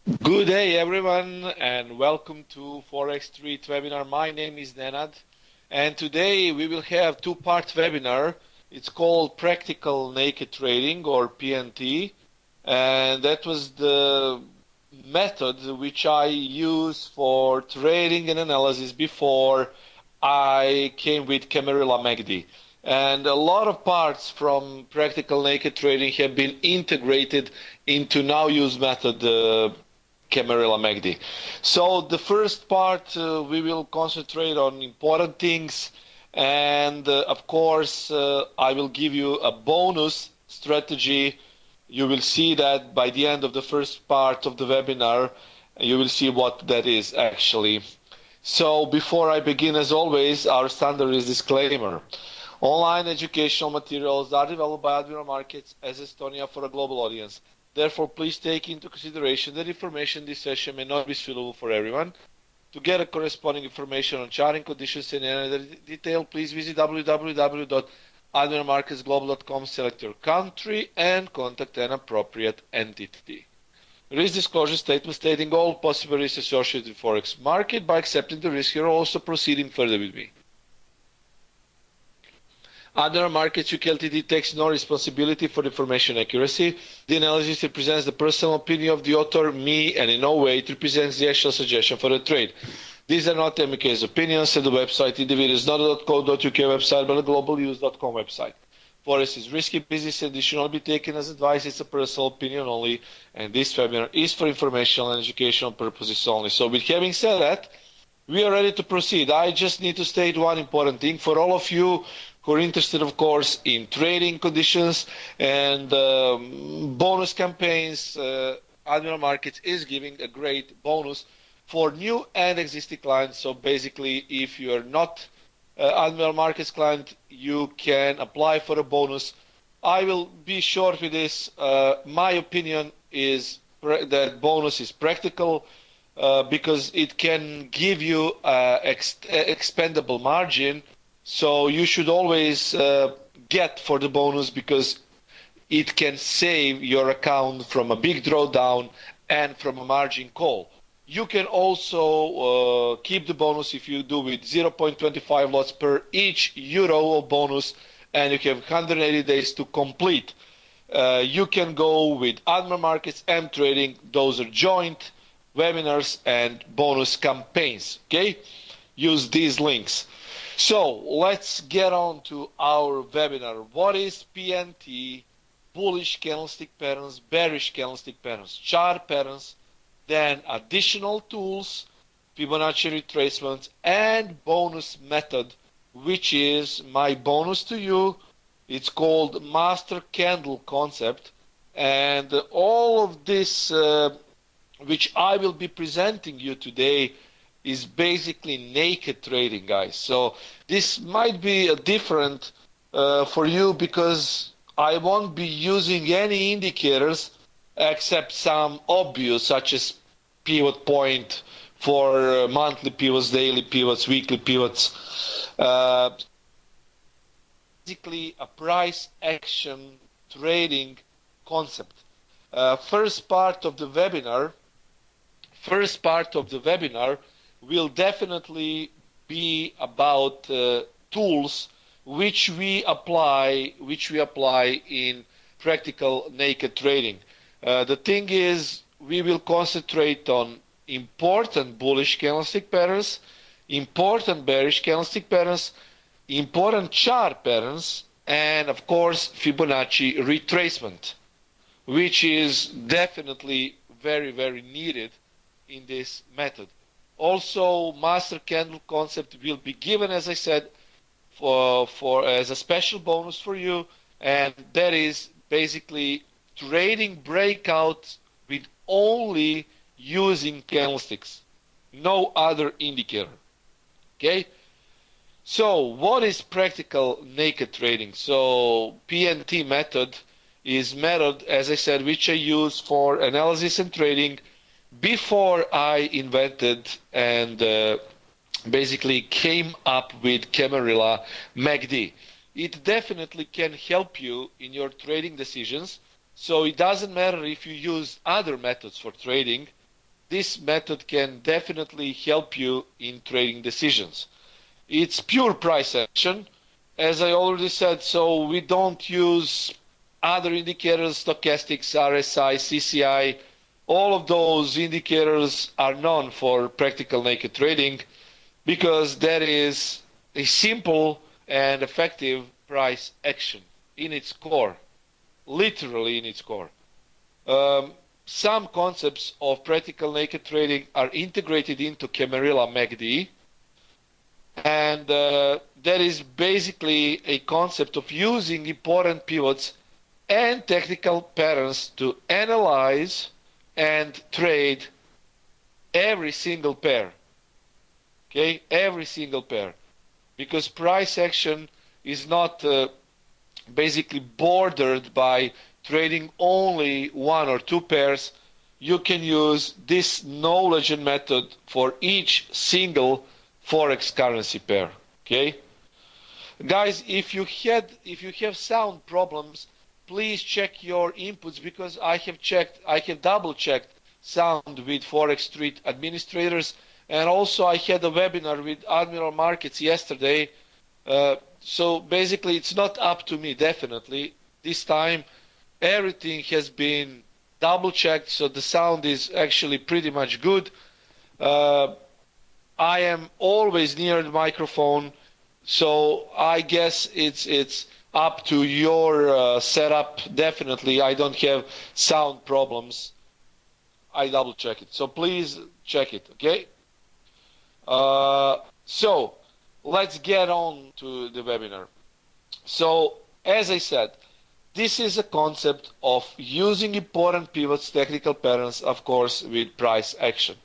Good day, everyone, and welcome to Forex Street webinar. My name is Nenad, and today we will have two-part webinar. It's called Practical Naked Trading, or PNT, and that was the method which I use for trading and analysis before I came with CAMMACD. And a lot of parts from Practical Naked Trading have been integrated into now used method CAMMACD. So the first part we will concentrate on important things, and of course I will give you a bonus strategy. You will see that by the end of the first part of the webinar. You will see what that is actually. So before I begin, as always, our standard is disclaimer. Online educational materials are developed by Admiral Markets as Estonia for a global audience. Therefore, please take into consideration that information in this session may not be suitable for everyone. To get a corresponding information on charting conditions in any other detail, please visit www.admiralmarketsglobal.com, select your country, and contact an appropriate entity. Risk disclosure statement stating all possible risks associated with Forex market. By accepting the risk, you're also proceeding further with me. Admiral Markets UK Ltd takes no responsibility for information accuracy. The analysis represents the personal opinion of the author, me, and in no way it represents the actual suggestion for the trade. These are not MK's opinions, and the website individual is not a .co.uk website, but a globalnews.com website. Forex is risky business and this should not be taken as advice. It's a personal opinion only, and this webinar is for informational and educational purposes only. So with having said that, we are ready to proceed. I just need to state one important thing for all of you who are interested, of course, in trading conditions and bonus campaigns. Admiral Markets is giving a great bonus for new and existing clients. So basically, if you are not Admiral Markets client, you can apply for a bonus. I will be short with this. My opinion is that bonus is practical because it can give you expendable margin. So you should always get for the bonus because it can save your account from a big drawdown and from a margin call. You can also keep the bonus if you do with 0.25 lots per each euro of bonus, and you have 180 days to complete. You can go with Admiral Markets and Trading. Those are joint webinars and bonus campaigns. Okay, use these links. So let's get on to our webinar. What is PNT, Bullish Candlestick Patterns, Bearish Candlestick Patterns, chart patterns, then additional tools, Fibonacci retracements, and bonus method, which is my bonus to you. It's called Master Candle Concept, and all of this which I will be presenting you today is basically naked trading, guys. So this might be different for you because I won't be using any indicators except some obvious, such as pivot point for monthly pivots, daily pivots, weekly pivots. Basically a price action trading concept. First part of the webinar will definitely be about tools which we apply in practical naked trading. The thing is, we will concentrate on important bullish candlestick patterns, important bearish candlestick patterns, important chart patterns, and of course Fibonacci retracement, which is definitely very, very needed in this method. Also, master candle concept will be given, as I said, as a special bonus for you, and that is basically trading breakouts with only using candlesticks, no other indicator. Okay, so what is practical naked trading? So PNT method is method, as I said, which I use for analysis and trading before I invented and basically came up with CAMMACD. It definitely can help you in your trading decisions. So it doesn't matter if you use other methods for trading. this method can definitely help you in trading decisions. It's pure price action, as I already said, so we don't use other indicators, stochastics, RSI, CCI. All of those indicators are known for practical naked trading because that is a simple and effective price action in its core, literally in its core. Some concepts of practical naked trading are integrated into CAMMACD, and that is basically a concept of using important pivots and technical patterns to analyze and trade every single pair. Okay, every single pair, because price action is not basically bordered by trading only one or two pairs. You can use this knowledge and method for each single forex currency pair. Okay, guys, if you have sound problems, please check your inputs, because I have double checked sound with Forex Street administrators, and also I had a webinar with Admiral Markets yesterday. So basically it's not up to me, definitely. This time everything has been double checked, so the sound is actually pretty much good. I am always near the microphone, so I guess it's up to your setup. Definitely I don't have sound problems. I double check it, so please check it. Okay, so let's get on to the webinar. So as I said, this is a concept of using important pivots, technical patterns, of course, with price action.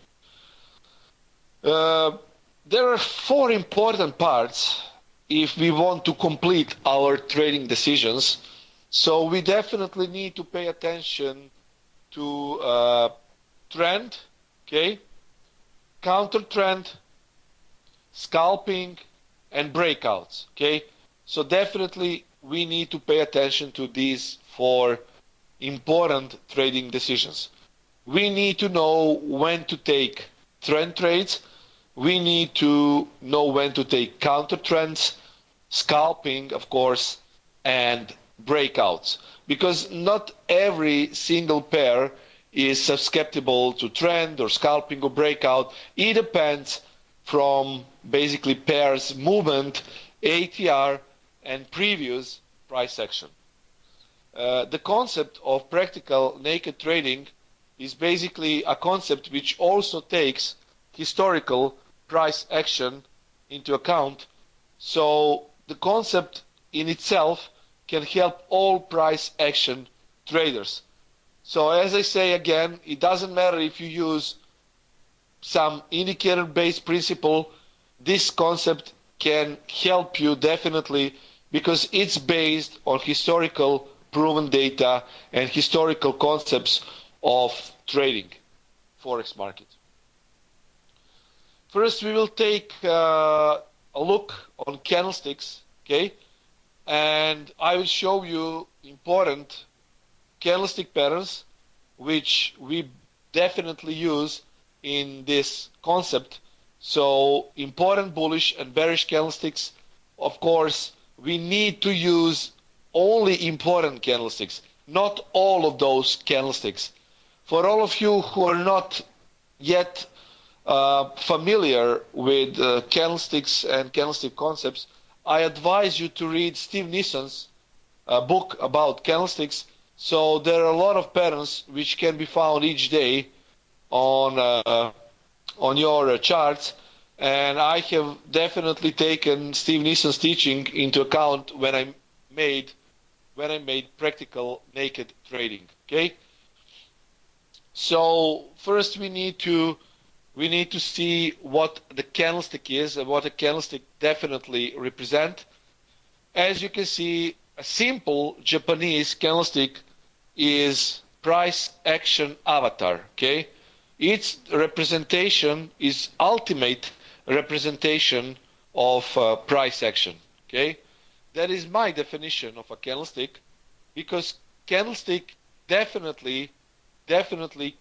There are four important parts if we want to complete our trading decisions. So we definitely need to pay attention to trend, okay, counter trend, scalping, and breakouts. Okay, so definitely we need to pay attention to these four important trading decisions. We need to know when to take trend trades. We need to know when to take counter trends, scalping, of course, and breakouts, because not every single pair is susceptible to trend or scalping or breakout. It depends from basically pairs movement, ATR, and previous price action. The concept of practical naked trading is basically a concept which also takes historical price action into account. So the concept in itself can help all price action traders. So as I say again, it doesn't matter if you use some indicator based principle. This concept can help you definitely, because it's based on historical proven data and historical concepts of trading forex market. First, we will take a look on candlesticks, okay, and I will show you important candlestick patterns which we definitely use in this concept. So important bullish and bearish candlesticks, of course, we need to use only important candlesticks, not all of those candlesticks. For all of you who are not yet familiar with candlesticks and candlestick concepts, I advise you to read Steve Nison's book about candlesticks. So there are a lot of patterns which can be found each day on your charts, and I have definitely taken Steve Nison's teaching into account when I made practical naked trading. Okay. So first we need to see what the candlestick is and what a candlestick definitely represent. As you can see, a simple Japanese candlestick is price action avatar. Okay, its representation is ultimate representation of price action. Okay, that is my definition of a candlestick, because candlestick definitely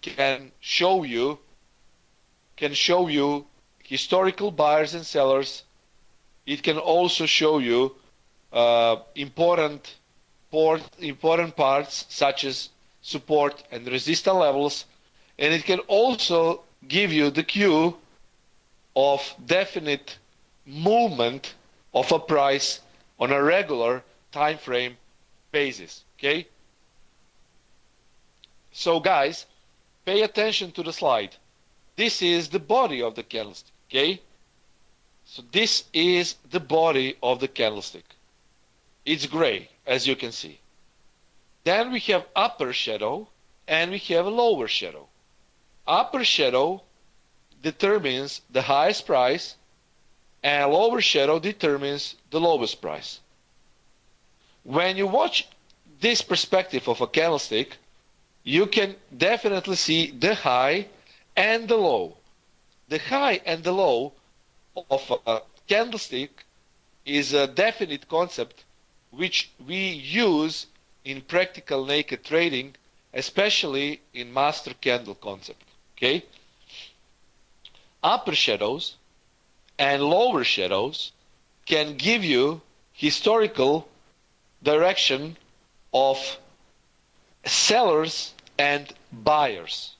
can show you can show you historical buyers and sellers. It can also show you important parts such as support and resistance levels, and it can also give you the cue of definite movement of a price on a regular time frame basis. Okay, so guys, pay attention to the slide. This is the body of the candlestick. Okay, so this is the body of the candlestick. It's gray, as you can see. Then we have upper shadow and we have a lower shadow. Upper shadow determines the highest price and lower shadow determines the lowest price. When you watch this perspective of a candlestick, you can definitely see the high and the low. The high and the low of a candlestick is a definite concept which we use in practical naked trading, especially in master candle concept. Okay? Upper shadows and lower shadows can give you historical direction of sellers and buyers.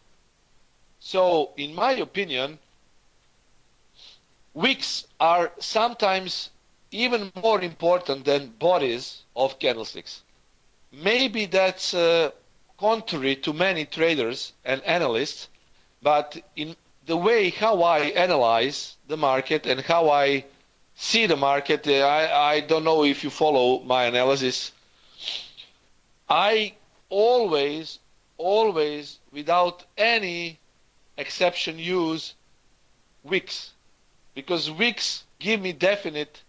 So, in my opinion, wicks are sometimes even more important than bodies of candlesticks. Maybe that's contrary to many traders and analysts, but in the way how I analyze the market and how I see the market, I don't know if you follow my analysis. I always, without any exception, use wicks, because wicks give me definite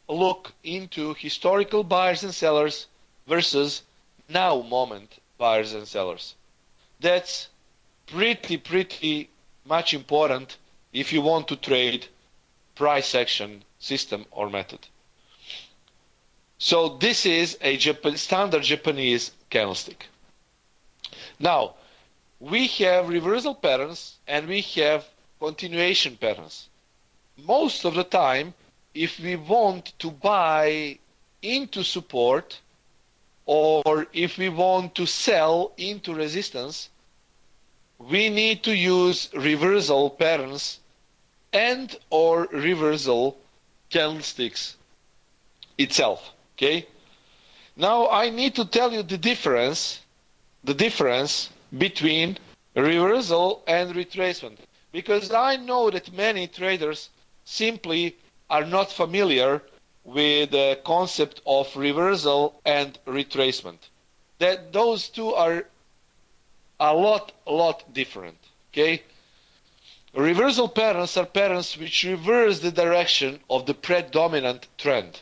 look into historical buyers and sellers versus now moment buyers and sellers. That's pretty much important if you want to trade price action system or method. So this is a standard Japanese candlestick. Now we have reversal patterns and we have continuation patterns. Most of the time, if we want to buy into support or if we want to sell into resistance, we need to use reversal patterns and or reversal candlesticks itself. Okay? Now I need to tell you the difference between reversal and retracement, because I know that many traders simply are not familiar with the concept of reversal and retracement. That those two are a lot different. Okay? Reversal patterns are patterns which reverse the direction of the predominant trend.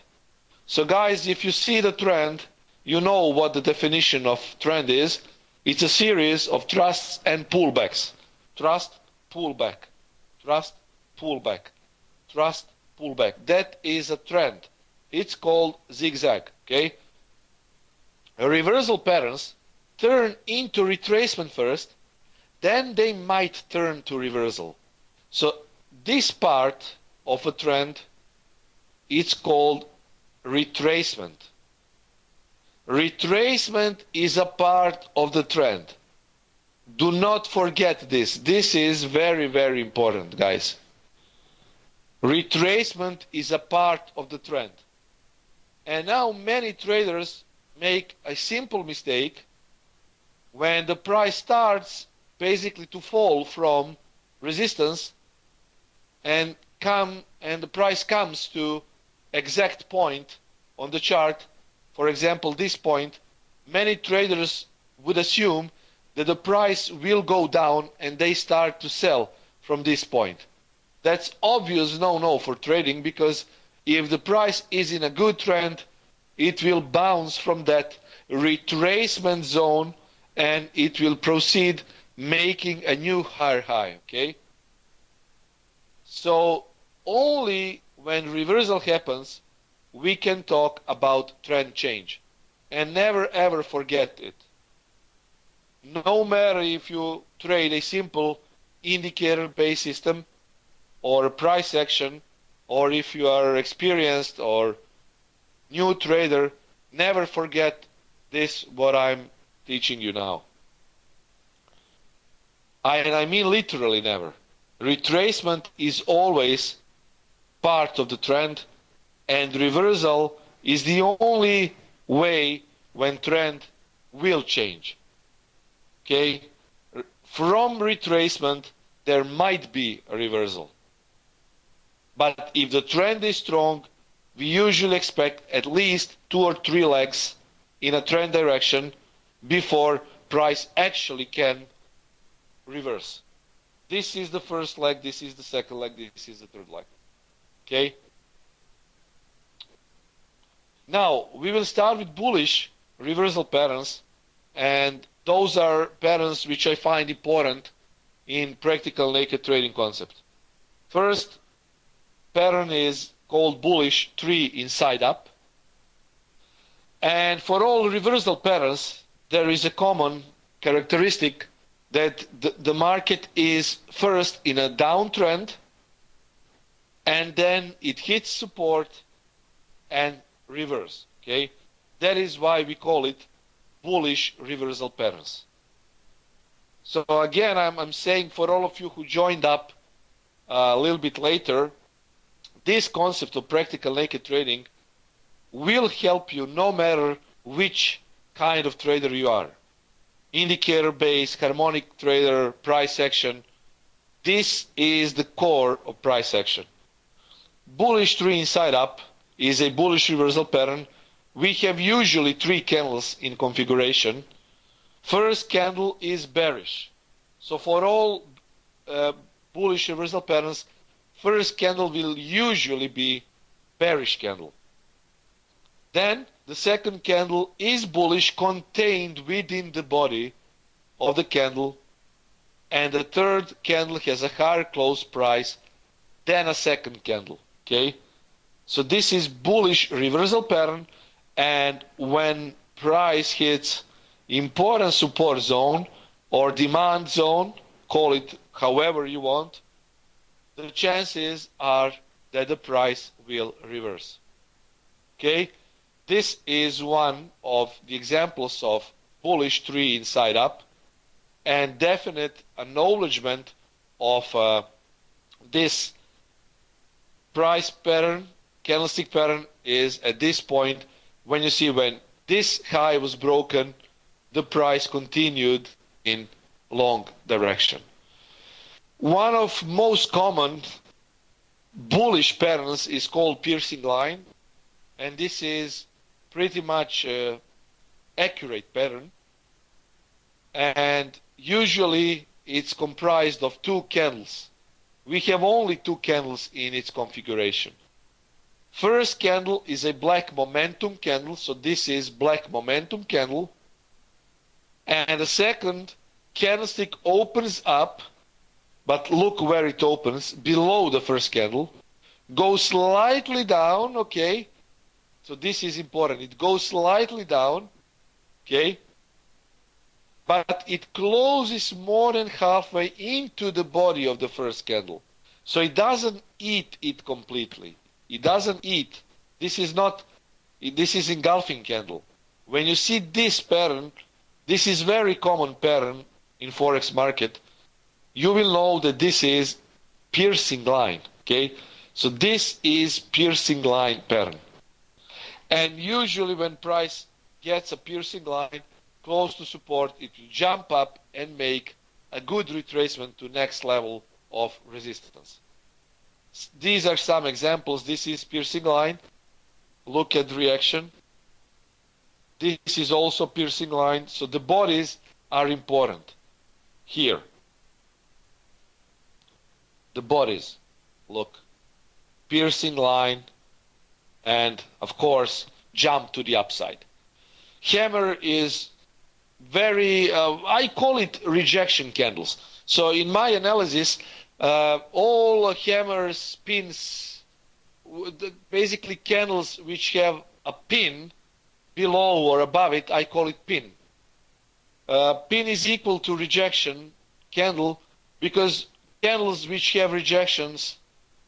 So guys, if you see the trend, you know what the definition of trend is. It's a series of thrusts and pullbacks. Thrust, pullback, thrust, pullback, thrust, pullback. That is a trend. It's called zigzag. Okay? Reversal patterns turn into retracement first, then they might turn to reversal. So this part of a trend, it's called retracement. Retracement is a part of the trend. Do not forget this. This is very important, guys. Retracement is a part of the trend. And now many traders make a simple mistake when the price starts basically to fall from resistance and the price comes to exact point on the chart. For example, this point, many traders would assume that the price will go down and they start to sell from this point. That's obvious no for trading, because if the price is in a good trend, it will bounce from that retracement zone and it will proceed making a new higher high. Okay? So only when reversal happens we can talk about trend change, and never ever forget it. No matter if you trade a simple indicator-based system or a price action, or if you are experienced or new trader, never forget this, what I'm teaching you now. And I mean literally never. Retracement is always part of the trend, and reversal is the only way when trend will change. Okay? From retracement, there might be a reversal. But if the trend is strong, we usually expect at least 2 or 3 legs in a trend direction before price actually can reverse. This is the first leg, this is the second leg, this is the third leg. Okay? Now, we will start with bullish reversal patterns, and those are patterns which I find important in practical naked trading concept. First pattern is called bullish 3 inside up. And for all reversal patterns, there is a common characteristic that the market is first in a downtrend, and then it hits support and reverse. Okay, that is why we call it bullish reversal patterns. So again, I'm saying for all of you who joined up a little bit later, this concept of practical naked trading will help you no matter which kind of trader you are. Indicator-based, harmonic trader, price action. This is the core of price action. Bullish 3 inside up is a bullish reversal pattern. We have usually 3 candles in configuration. First candle is bearish. So for all bullish reversal patterns, first candle will usually be bearish candle. Then the second candle is bullish, contained within the body of the candle, and the third candle has a higher close price than a second candle. Okay, so this is bullish reversal pattern, and when price hits important support zone or demand zone, call it however you want, the chances are that the price will reverse. Okay, this is one of the examples of bullish 3 inside up, and definite acknowledgement of this price pattern, candlestick pattern, is at this point when you see when this high was broken, the price continued in long direction. One of most common bullish patterns is called piercing line, and this is pretty much accurate pattern, and usually it's comprised of 2 candles. We have only 2 candles in its configuration. First candle is a black momentum candle, so this is black momentum candle, and the second candlestick opens up, but look where it opens, below the first candle, goes slightly down. Okay, so this is important, it goes slightly down, okay, but it closes more than halfway into the body of the first candle. So it doesn't eat it completely. It doesn't eat. This is engulfing candle. When you see this pattern, this is very common pattern in Forex market, you will know that this is piercing line. Okay, so this is piercing line pattern. And usually when price gets a piercing line close to support, it will jump up and make a good retracement to next level of resistance. These are some examples. This is piercing line. Look at reaction. This is also piercing line. So the bodies are important here. The bodies, look, piercing line, and of course jump to the upside. Hammer is very, I call it rejection candles. So in my analysis, all hammers, pins, basically candles which have a pin below or above it, I call it pin. Pin is equal to rejection candle because candles which have rejections,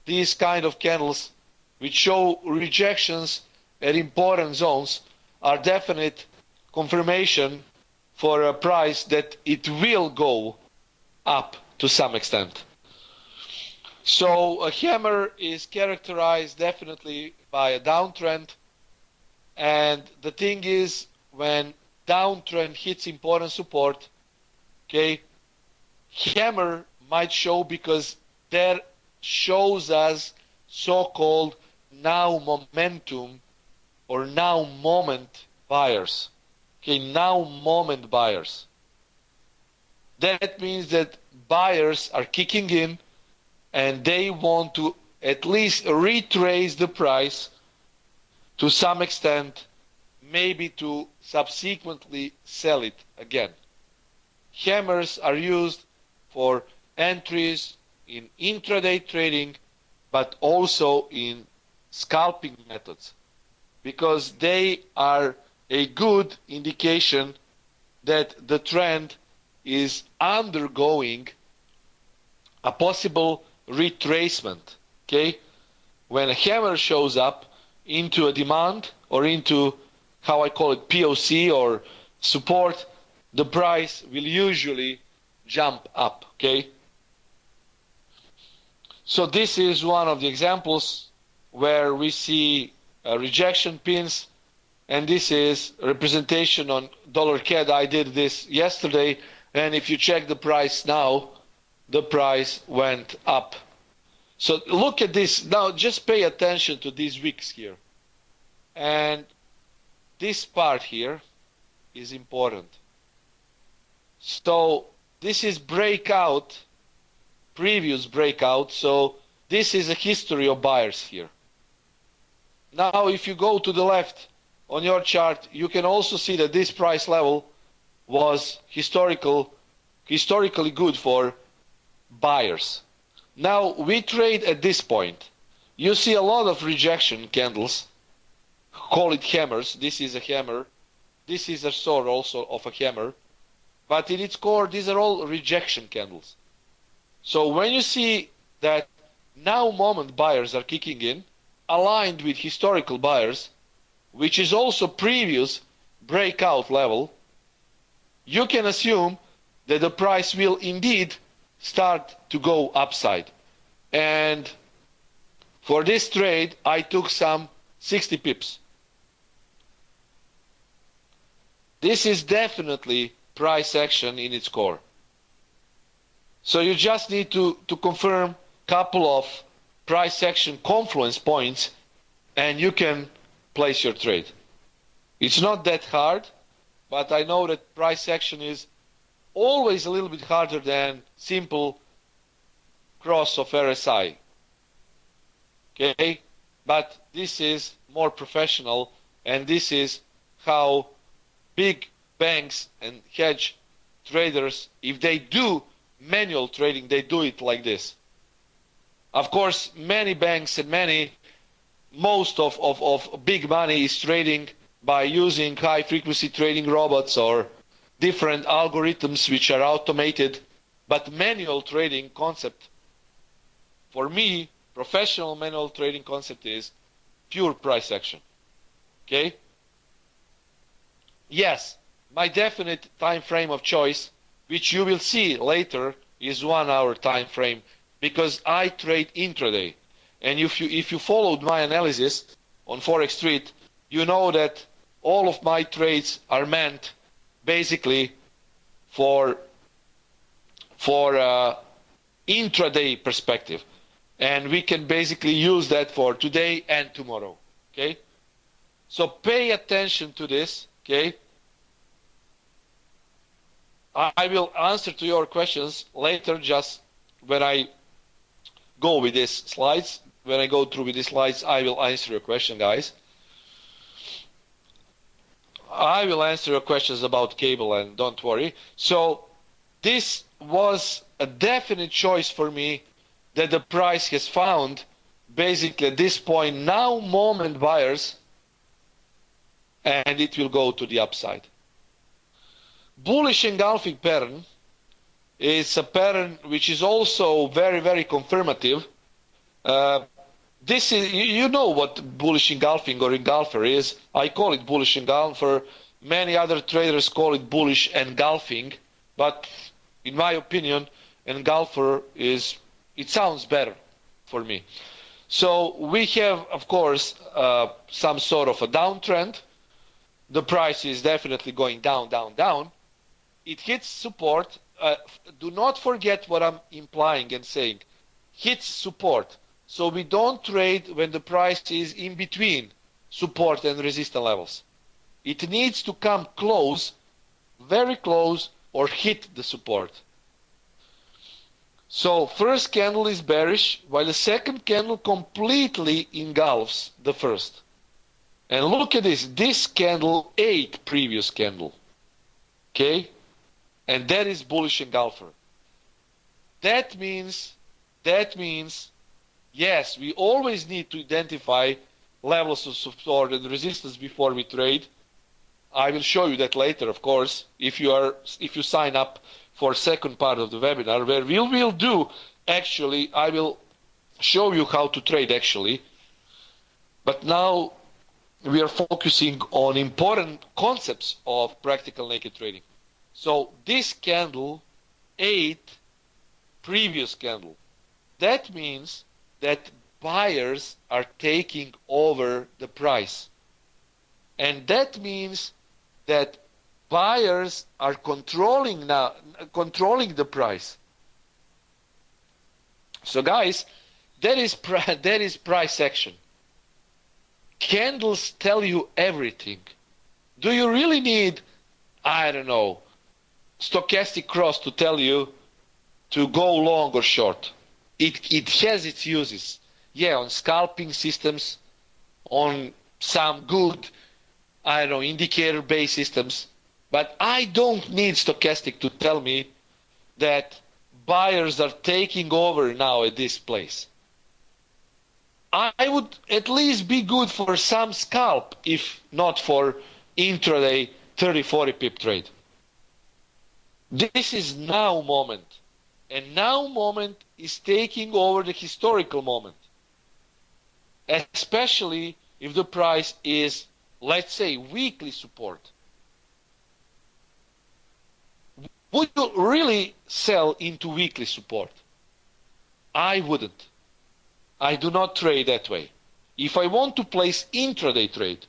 these kind of candles which show rejections at important zones, are definite confirmation for a price that it will go up to some extent. So a hammer is characterized definitely by a downtrend, and the thing is, when downtrend hits important support, okay, hammer might show because that shows us so-called now momentum or now moment buyers. Okay, now moment buyers. That means that buyers are kicking in and they want to at least retrace the price to some extent, maybe to subsequently sell it again. Hammers are used for entries in intraday trading, but also in scalping methods, because they are a good indication that the trend is undergoing a possible retracement. Okay, when a hammer shows up into a demand or into, how I call it, POC or support, the price will usually jump up. Okay, so this is one of the examples where we see rejection pins, and this is representation on $CAD. I did this yesterday, and if you check the price now, the price went up. So look at this now, just pay attention to these wicks here, and this part here is important. So this is breakout, previous breakout, so this is a history of buyers here. Now if you go to the left on your chart, you can also see that this price level was historically good for buyers. Now we trade at this point. You see a lot of rejection candles, call it hammers. This is a hammer. This is a sort also of a hammer. But in its core, these are all rejection candles. So when you see that now moment buyers are kicking in, aligned with historical buyers, which is also previous breakout level, you can assume that the price will indeed start to go upside. And for this trade, I took some 60 pips. This is definitely price action in its core. So you just need to confirm a couple of price action confluence points, and you can place your trade. It's not that hard, but I know that price action is always a little bit harder than simple cross of RSI. Okay, but this is more professional, and this is how big banks and hedge traders, if they do manual trading, they do it like this. Of course, many banks and most of big money is trading by using high frequency trading robots or different algorithms which are automated, but manual trading concept, for me, professional manual trading concept is pure price action. Okay? Yes, my definite time frame of choice, which you will see later, is 1 hour time frame, because I trade intraday. And if you followed my analysis on Forex Street, you know that all of my trades are meant basically for intraday perspective, and we can basically use that for today and tomorrow. Okay, so pay attention to this. Okay, I will answer to your questions later, just when I go with these slides. When I go through with these slides, I will answer your question, guys. I will answer your questions about cable, and don't worry. So this was a definite choice for me, that the price has found basically at this point now moment buyers, and it will go to the upside. Bullish engulfing pattern is a pattern which is also very, very confirmative. This is, you know what bullish engulfing or engulfer is. I call it bullish engulfer. Many other traders call it bullish engulfing, but in my opinion, engulfer is, it sounds better for me. So we have, of course, some sort of a downtrend. The price is definitely going down, down, down. It hits support. Do not forget what I'm implying and saying. Hits support. So we don't trade when the price is in between support and resistance levels. It needs to come close, very close, or hit the support. So first candle is bearish, while the second candle completely engulfs the first. And look at this. This candle ate previous candle. Okay? And that is bullish engulfer. That means, yes, we always need to identify levels of support and resistance before we trade. I will show you that later, of course, if you sign up for second part of the webinar, where we will do, actually, I will show you how to trade actually. But now we are focusing on important concepts of practical naked trading. So this candle ate previous candle. That means that buyers are taking over the price. And that means that buyers are controlling the price. So guys, that is price action. Candles tell you everything. Do you really need, I don't know, stochastic cross to tell you to go long or short? It has its uses. Yeah, on scalping systems, on some good, I don't know, indicator-based systems. But I don't need stochastic to tell me that buyers are taking over now at this place. I would at least be good for some scalp, if not for intraday 30-40 pip trade. This is now moment. And now moment is taking over the historical moment. Especially if the price is, let's say, weekly support. Would you really sell into weekly support? I wouldn't. I do not trade that way. If I want to place intraday trade,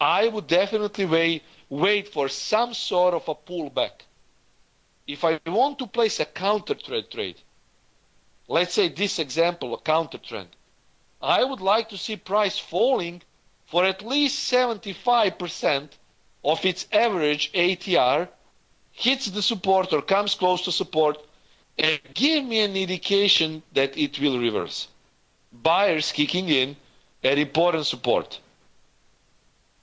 I would definitely wait for some sort of a pullback. If I want to place a counter trade, let's say this example, a counter trend, I would like to see price falling for at least 75% of its average ATR, hits the support or comes close to support, and give me an indication that it will reverse. Buyers kicking in at important support.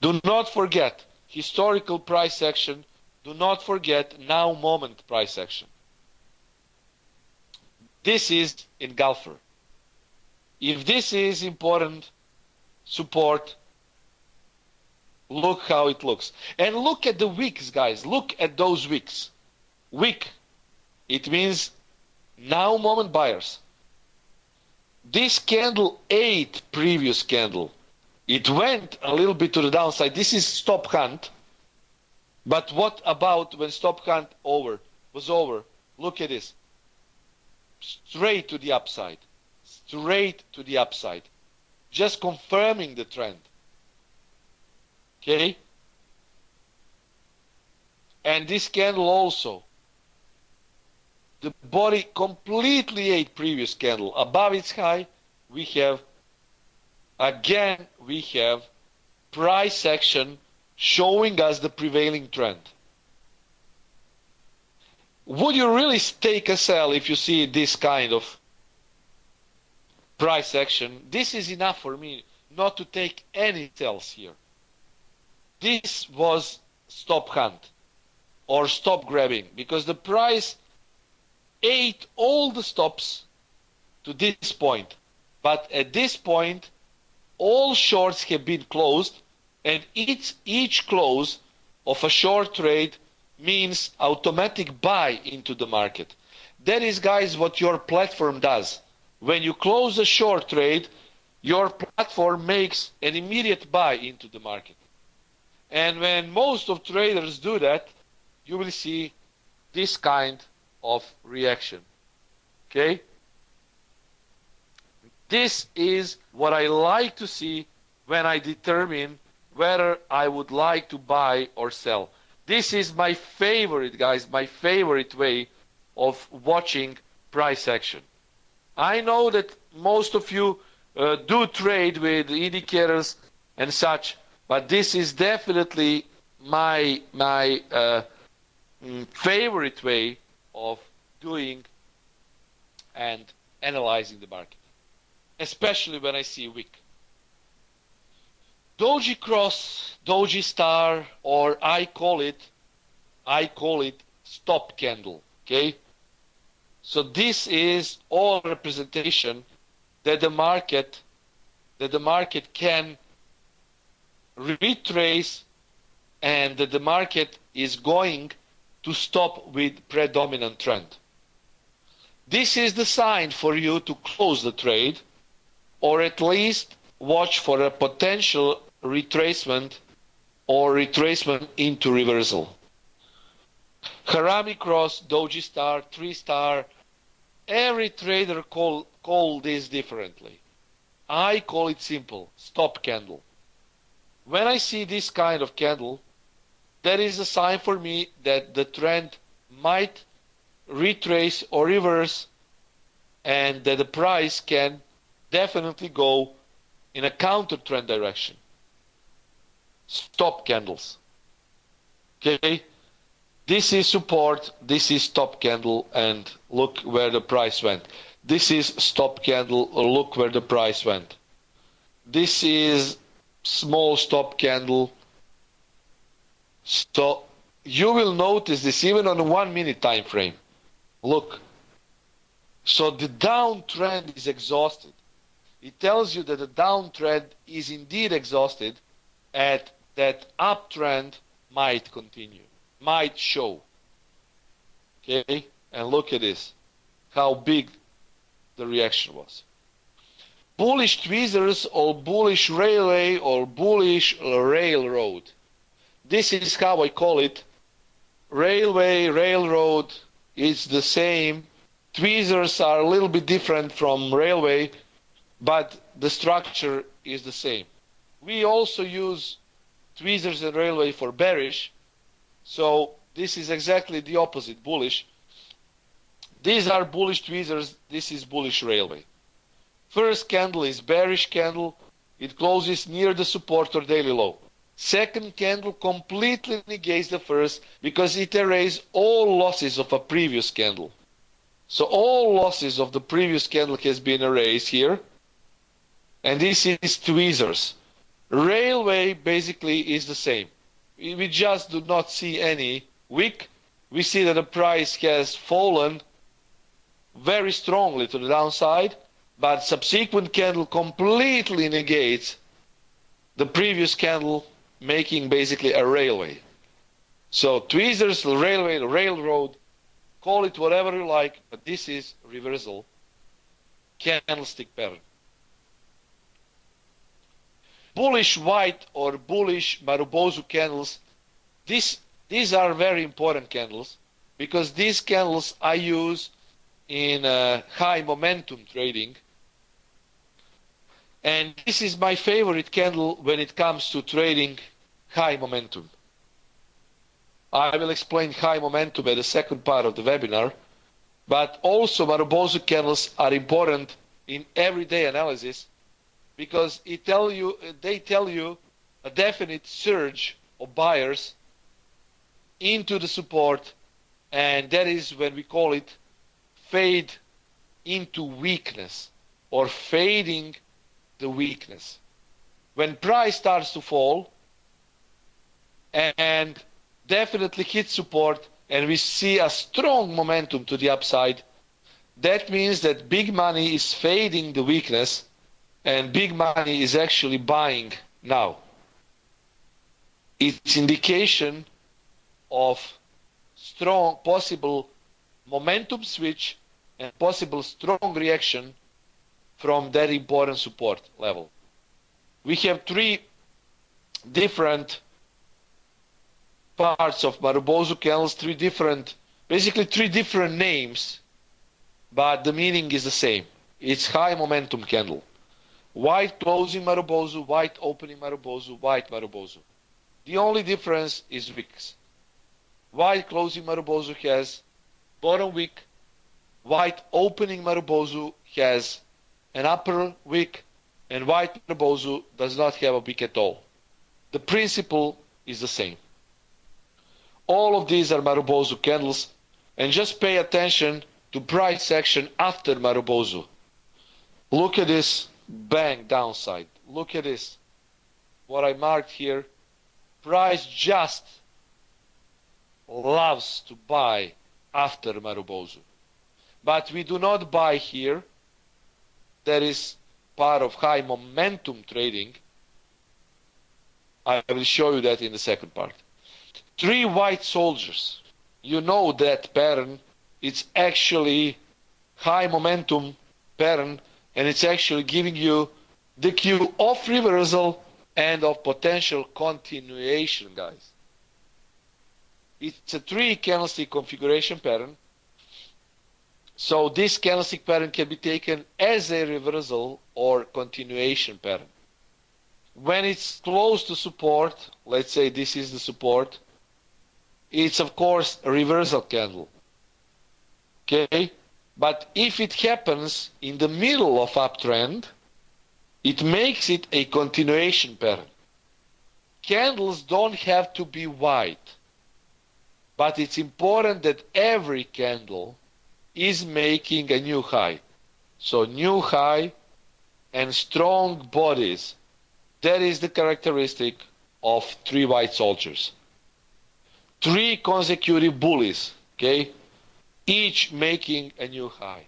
Do not forget historical price action. Do not forget now moment price action. This is engulfer. If this is important support, look how it looks. And look at the wicks, guys. Look at those wicks. Wick, it means now moment buyers. This candle ate previous candle. It went a little bit to the downside. This is stop hunt. But what about when stop hunt was over? Look at this. Straight to the upside. Straight to the upside. Just confirming the trend. Okay? And this candle also. The body completely ate previous candle. Above its high, we have price action showing us the prevailing trend. Would you really take a sell if you see this kind of price action? This is enough for me not to take any sells here. This was stop hunt or stop grabbing because the price ate all the stops to this point. But at this point, all shorts have been closed, and each close of a short trade means automatic buy into the market. That is, guys, what your platform does. When you close a short trade, your platform makes an immediate buy into the market. And when most of traders do that, you will see this kind of reaction. Okay? This is what I like to see when I determine whether I would like to buy or sell. This is my favorite, guys, my favorite way of watching price action. I know that most of you do trade with indicators and such, but this is definitely my favorite way of doing and analyzing the market, especially when I see wick. Doji cross, Doji star, or I call it stop candle. Okay, so this is all representation that the market can retrace, and that the market is going to stop with predominant trend. This is the sign for you to close the trade, or at least watch for a potential retracement or retracement into reversal. Harami cross, Doji star, 3 star, every trader call this differently. I call it simple, stop candle. When I see this kind of candle, that is a sign for me that the trend might retrace or reverse, and that the price can definitely go in a counter trend direction. Stop candles. Okay, this is support, this is stop candle, and look where the price went. This is stop candle, look where the price went. This is small stop candle. So you will notice this even on a 1 minute time frame. Look, so the downtrend is exhausted. It tells you that the downtrend is indeed exhausted, and that uptrend might continue, might show. Okay, and look at this, how big the reaction was. Bullish tweezers, or bullish railway, or bullish railroad. This is how I call it. Railway, railroad is the same. Tweezers are a little bit different from railway, but the structure is the same. We also use tweezers and railway for bearish, so this is exactly the opposite, bullish. These are bullish tweezers, this is bullish railway. First candle is bearish candle, it closes near the support or daily low. Second candle completely negates the first because it erases all losses of a previous candle. So all losses of the previous candle has been erased here. And this is tweezers. Railway basically is the same. We just do not see any wick. We see that the price has fallen very strongly to the downside, but subsequent candle completely negates the previous candle, making basically a railway. So tweezers, railway, railroad, call it whatever you like, but this is reversal candlestick pattern. Bullish white or bullish Marubozu candles, these are very important candles, because these candles I use in high momentum trading. And this is my favorite candle when it comes to trading high momentum. I will explain high momentum at the second part of the webinar, but also Marubozu candles are important in everyday analysis, because they tell you a definite surge of buyers into the support, and that is when we call it fade into weakness, or fading the weakness. When price starts to fall and definitely hit support, and we see a strong momentum to the upside, that means that big money is fading the weakness, and big money is actually buying now. It's indication of strong possible momentum switch and possible strong reaction from that important support level. We have three different parts of Marubozu candles, basically three different names, but the meaning is the same. It's high momentum candle. White closing Marubozu, white opening Marubozu, white Marubozu. The only difference is wicks. White closing Marubozu has bottom wick. White opening Marubozu has an upper wick, and white Marubozu does not have a wick at all. The principle is the same. All of these are Marubozu candles, and just pay attention to price action after Marubozu. Look at this bang downside. Look at this. What I marked here. Price just loves to buy after Marubozu. But we do not buy here. That is part of high momentum trading. I will show you that in the second part. Three white soldiers. You know that pattern. It's actually high momentum pattern, and it's actually giving you the cue of reversal and of potential continuation, guys. It's a three candlestick configuration pattern. So this candlestick pattern can be taken as a reversal or continuation pattern. When it's close to support, let's say this is the support, it's of course a reversal candle. Okay? But if it happens in the middle of uptrend, it makes it a continuation pattern. Candles don't have to be white, but it's important that every candle is making a new high. So new high and strong bodies. That is the characteristic of three white soldiers. Three consecutive bullies, okay? Each making a new high.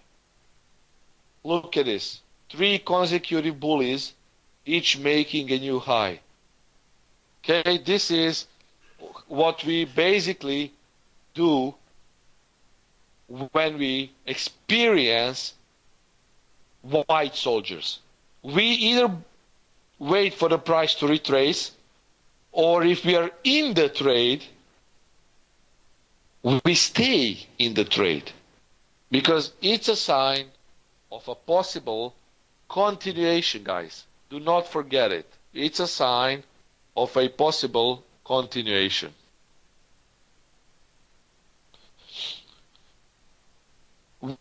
Look at this. Three consecutive bullies, each making a new high. Okay, this is what we basically do when we experience white soldiers. We either wait for the price to retrace, or if we are in the trade, we stay in the trade, because it's a sign of a possible continuation, guys. Do not forget it. It's a sign of a possible continuation.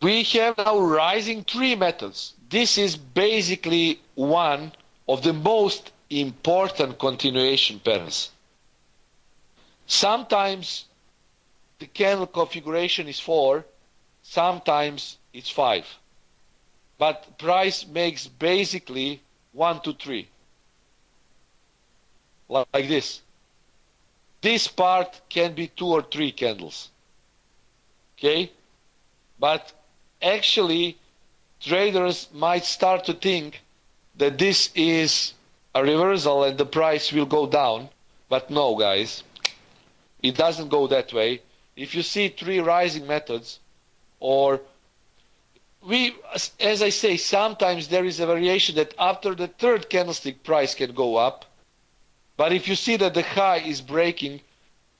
We have now rising tree methods. This is basically one of the most important continuation patterns. Sometimes the candle configuration is 4, sometimes it's 5. But price makes basically 1, 2, 3. Like this. This part can be 2 or 3 candles. Okay? But actually, traders might start to think that this is a reversal and the price will go down. But no, guys. It doesn't go that way. If you see 3 rising methods, or as I say, sometimes there is a variation that after the 3rd candlestick price can go up. But if you see that the high is breaking,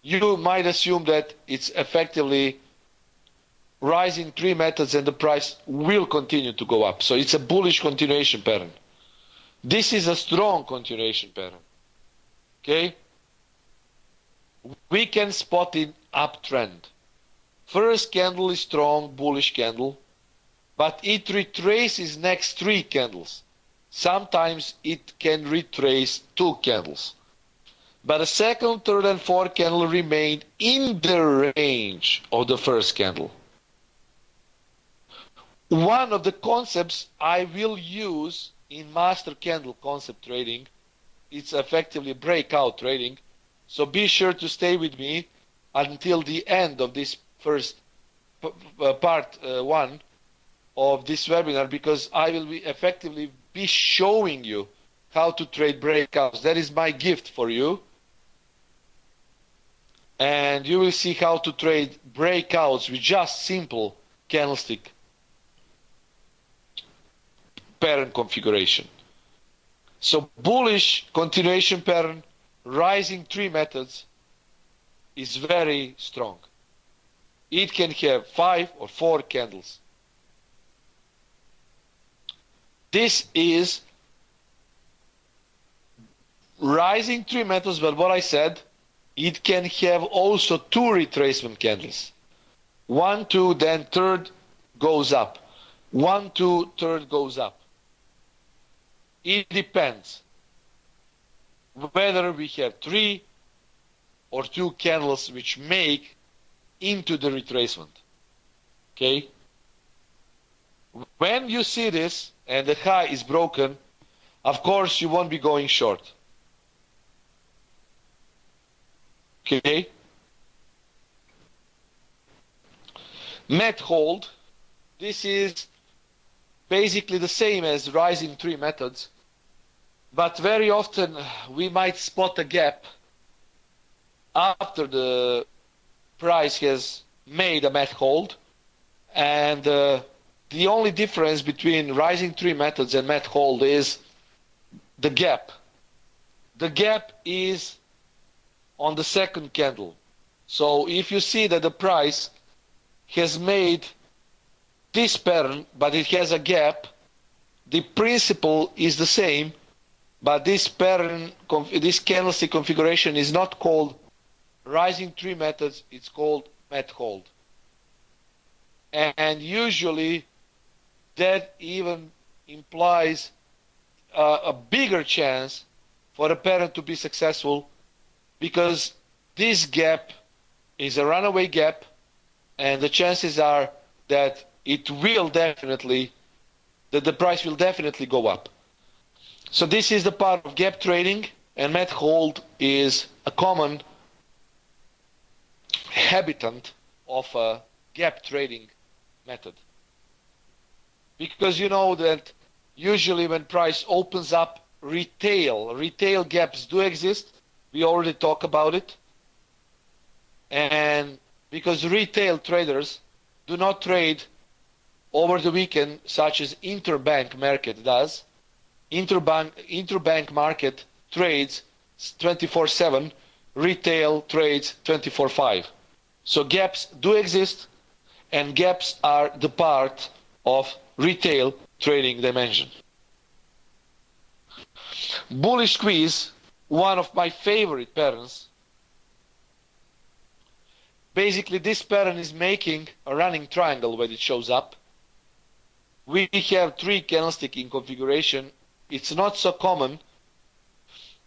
you might assume that it's effectively rising 3 methods and the price will continue to go up. So it's a bullish continuation pattern. This is a strong continuation pattern. Okay? We can spot in uptrend. First candle is strong, bullish candle, but it retraces next 3 candles. Sometimes it can retrace 2 candles. But the 2nd, 3rd, and 4th candle remain in the range of the first candle. One of the concepts I will use in master candle concept trading, it's effectively breakout trading. So be sure to stay with me until the end of this first part 1 of this webinar, because I will effectively be showing you how to trade breakouts. That is my gift for you. and you will see how to trade breakouts with just simple candlestick pattern configuration. So bullish continuation pattern, rising tree methods is very strong. It can have 5 or 4 candles. This is rising tree methods, but what I said, it can have also 2 retracement candles. 1, 2, then third goes up. 1, 2, third goes up. It depends whether we have 3 or 2 candles which make into the retracement. Okay? When you see this and the high is broken, of course you won't be going short. Okay? Met hold, this is basically the same as rising tree methods, but very often we might spot a gap after the price has made a met hold, and the only difference between rising tree methods and met hold is the gap. The gap is on the second candle. So if you see that the price has made this pattern, but it has a gap, the principle is the same, but this pattern, this candlestick configuration is not called rising tree methods, it's called met hold. And usually that even implies a bigger chance for a pattern to be successful, because this gap is a runaway gap, and the chances are that it will definitely, that the price will definitely go up. So this is the part of gap trading, and met hold is a common habitant of a gap trading method. Because you know that usually when price opens up, retail gaps do exist. We already talked about it. And because retail traders do not trade over the weekend, such as interbank market does. Interbank market trades 24/7, retail trades 24/5. So gaps do exist, and gaps are the part of retail trading dimension. Bullish squeeze, one of my favorite patterns. Basically, this pattern is making a running triangle when it shows up. We have 3 candlesticks in configuration. It's not so common,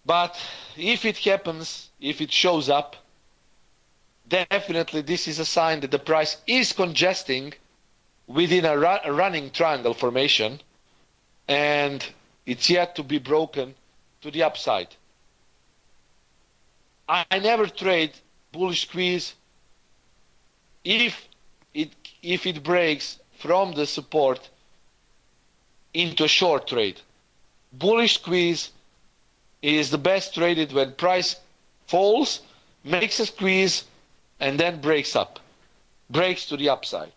but if it happens, if it shows up, definitely this is a sign that the price is congesting within a running triangle formation, and it's yet to be broken to the upside. I never trade bullish squeeze if it breaks from the support into a short trade. Bullish squeeze is the best traded when price falls, makes a squeeze, and then breaks up, breaks to the upside.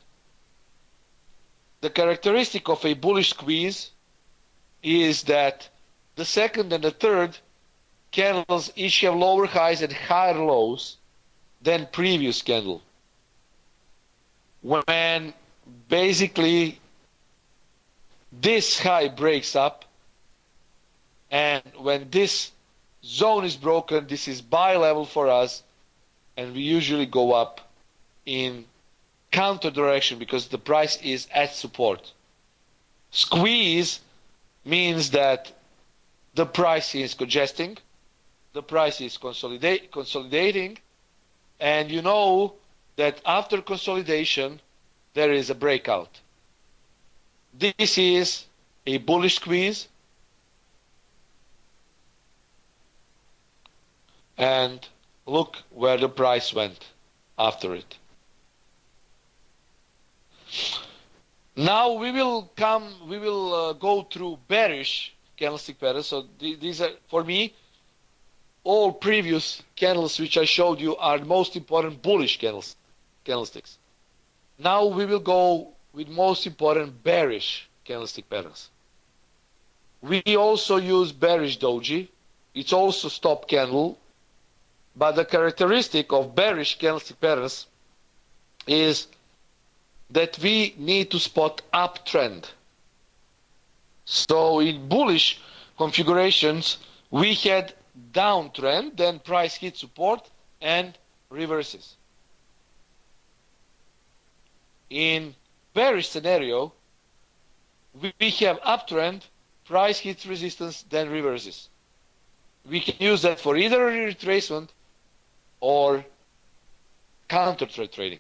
The characteristic of a bullish squeeze is that the second and the third candles each have lower highs and higher lows than previous candle. When basically this high breaks up, and when this zone is broken, this is buy level for us, and we usually go up in counter direction because the price is at support. Squeeze means that the price is congesting, the price is consolidating, and you know that after consolidation there is a breakout. This is a bullish squeeze, and look where the price went after it. Now we will go through bearish candlestick patterns. So these are, for me, all previous candles which I showed you are the most important bullish candlesticks. Now we will go with most important bearish candlestick patterns. We also use bearish doji. It's also stop candle, but the characteristic of bearish candlestick patterns is that we need to spot uptrend. So in bullish configurations, we had downtrend, then price hits support and reverses. In bearish scenario, we have uptrend, price hits resistance, then reverses. We can use that for either retracement or counter trade trading.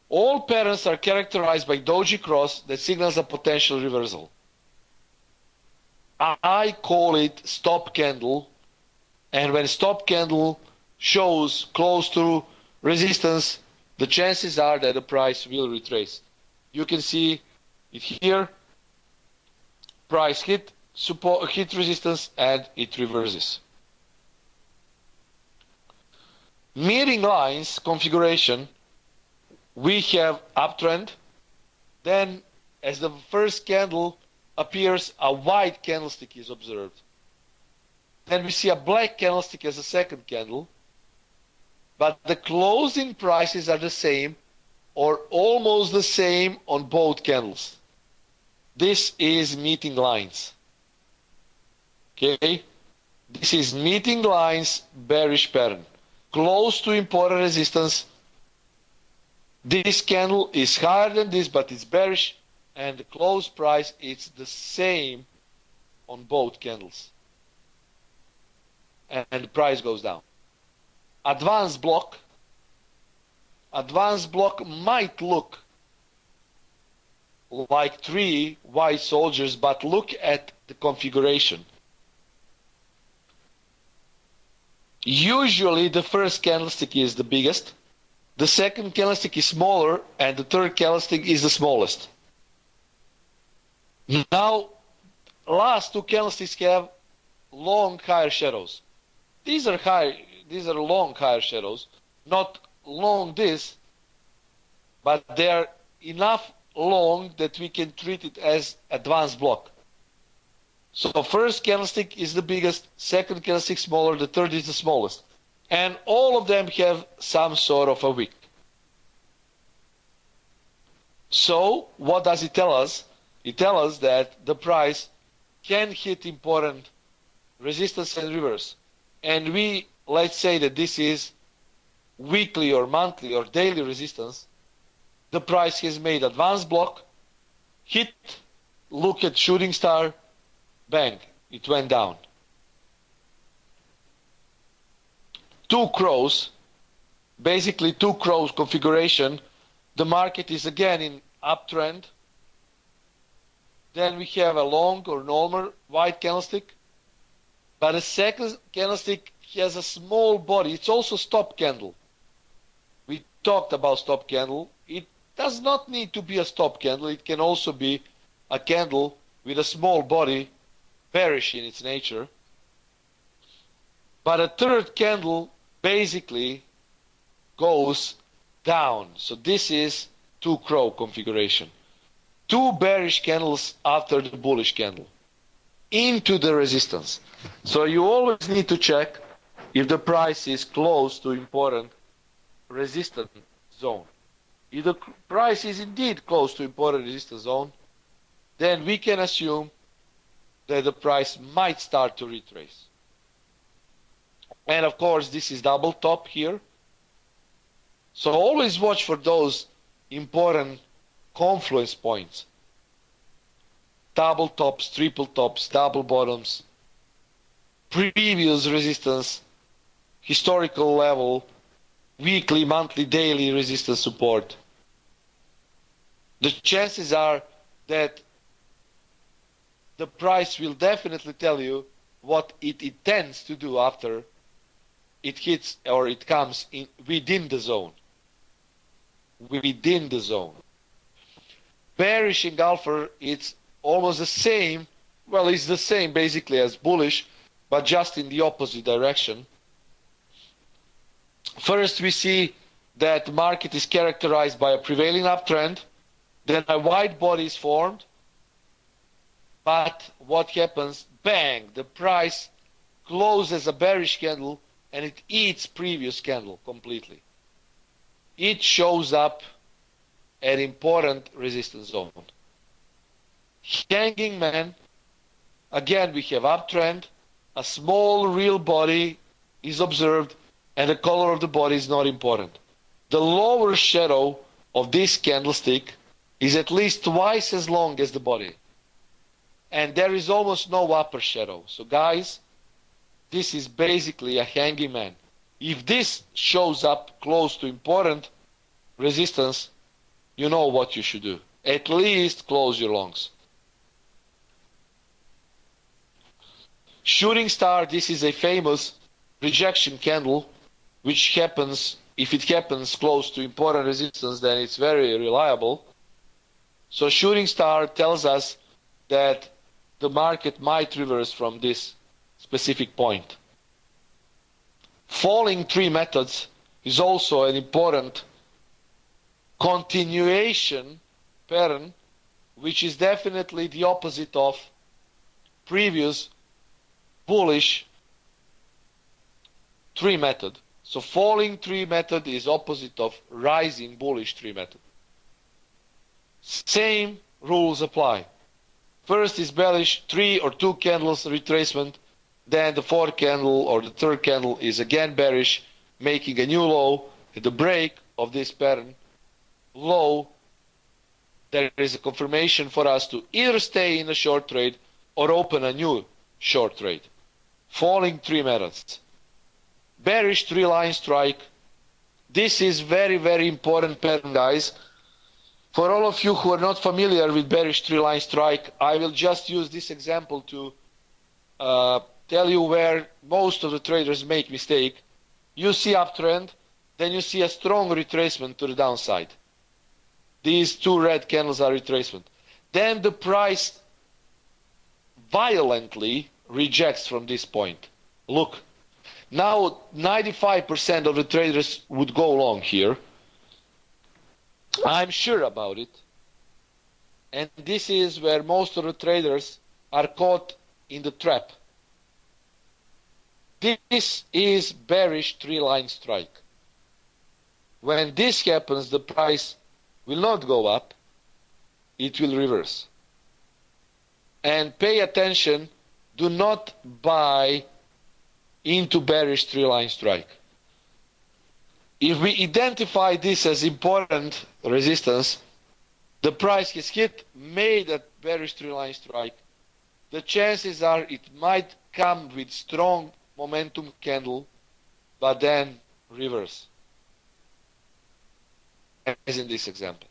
All patterns are characterized by doji cross that signals a potential reversal. I call it stop candle, and when stop candle shows close to resistance, the chances are that the price will retrace. You can see it here. Price hit support, hit resistance, and it reverses. Meeting lines configuration, we have uptrend, then as the first candle appears, a white candlestick is observed. Then we see a black candlestick as a second candle, but the closing prices are the same or almost the same on both candles. This is meeting lines. Okay? This is meeting lines bearish pattern. Close to important resistance. This candle is higher than this, but it's bearish, and the close price is the same on both candles. And the price goes down. Advanced block might look like 3 white soldiers, but look at the configuration. Usually the first candlestick is the biggest, the second candlestick is smaller, and the third candlestick is the smallest. Now, last two candlesticks have long higher shadows. These are long higher shadows, not long this, but they are enough long that we can treat it as advanced block. So first candlestick is the biggest, second candlestick smaller, the third is the smallest. And all of them have some sort of a wick. So what does it tell us? It tells us that the price can hit important resistance and reverse. And let's say that this is weekly or monthly or daily resistance. The price has made advanced block, hit, look at shooting star, bang, it went down. Two crows, basically two crows configuration. The market is again in uptrend. Then we have a long or normal white candlestick. But the second candlestick has a small body. It's also stop candle. We talked about stop candle. It does not need to be a stop candle. It can also be a candle with a small body, bearish in its nature. But a third candle basically goes down. So this is two crow configuration. Two bearish candles after the bullish candle into the resistance. So you always need to check if the price is close to important resistance zone. If the price is indeed close to important resistance zone, then we can assume that the price might start to retrace. And of course, this is double top here. So always watch for those important confluence points. Double tops, triple tops, double bottoms, previous resistance, historical level, weekly, monthly, daily resistance support. The chances are that the price will definitely tell you what it intends to do after it hits or it comes in within the zone. Within the zone. Bearish engulfer, it's almost the same. Well, it's the same basically as bullish, but just in the opposite direction. First, we see that the market is characterized by a prevailing uptrend, then a white body is formed, but what happens? Bang! The price closes a bearish candle and it eats previous candle completely. It shows up an important resistance zone. Hanging man, again we have uptrend, a small real body is observed and the color of the body is not important. The lower shadow of this candlestick is at least twice as long as the body. And there is almost no upper shadow. So guys, this is basically a hanging man. If this shows up close to important resistance, you know what you should do. At least close your longs. Shooting star, this is a famous rejection candle, which happens, if it happens close to important resistance, then it's very reliable. So shooting star tells us that the market might reverse from this specific point. Falling tree methods is also an important continuation pattern, which is definitely the opposite of previous bullish tree method. So falling tree method is opposite of rising bullish tree method. Same rules apply. First is bearish 3 or 2 candles retracement, then the fourth candle or the third candle is again bearish, making a new low. At the break of this pattern low, there is a confirmation for us to either stay in a short trade or open a new short trade. Falling tree methods. Bearish tree line strike. This is very, very important pattern, guys. For all of you who are not familiar with bearish tree line strike, I will just use this example to tell you where most of the traders make mistake. You see uptrend, then you see a strong retracement to the downside. These two red candles are retracement. Then the price violently rejects from this point. Look, now 95% of the traders would go long here. I'm sure about it. And this is where most of the traders are caught in the trap. This is bearish tree line strike. When this happens, the price will not go up, it will reverse. And pay attention, do not buy into bearish tree line strike. If we identify this as important resistance, the price has hit, made a bearish tree line strike, the chances are it might come with strong momentum candle, but then reverse. As in this example.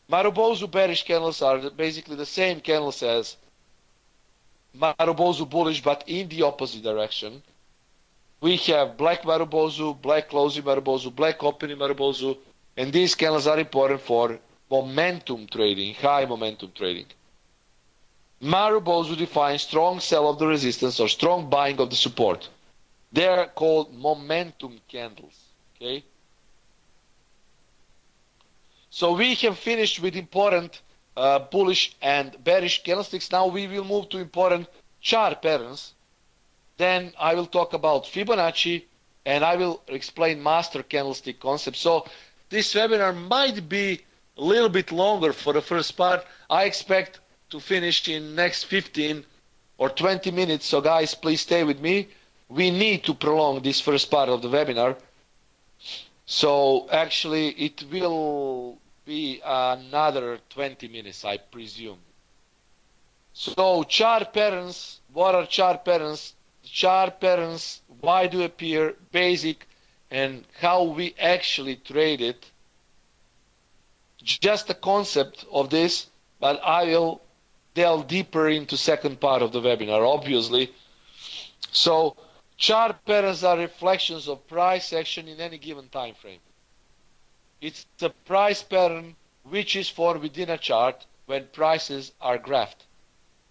Marubozu bearish candles are basically the same candles as Marubozu bullish, but in the opposite direction. We have black Marubozu, black closing Marubozu, black opening Marubozu, and these candles are important for momentum trading, high momentum trading. Marubozu defines strong sell of the resistance or strong buying of the support. They are called momentum candles. Okay. So we have finished with important bullish and bearish candlesticks. Now we will move to important chart patterns. Then I will talk about Fibonacci and I will explain master candlestick concept. So this webinar might be a little bit longer for the first part. I expect to finish in next 15 or 20 minutes. So guys, please stay with me. We need to prolong this first part of the webinar. So actually it will be another 20 minutes, I presume. So chart patterns, what are chart patterns? Chart patterns, why do appear, basic, and how we actually trade it. Just the concept of this, but I will delve deeper into second part of the webinar, obviously. So chart patterns are reflections of price action in any given time frame. It's a price pattern which is formed within a chart when prices are graphed.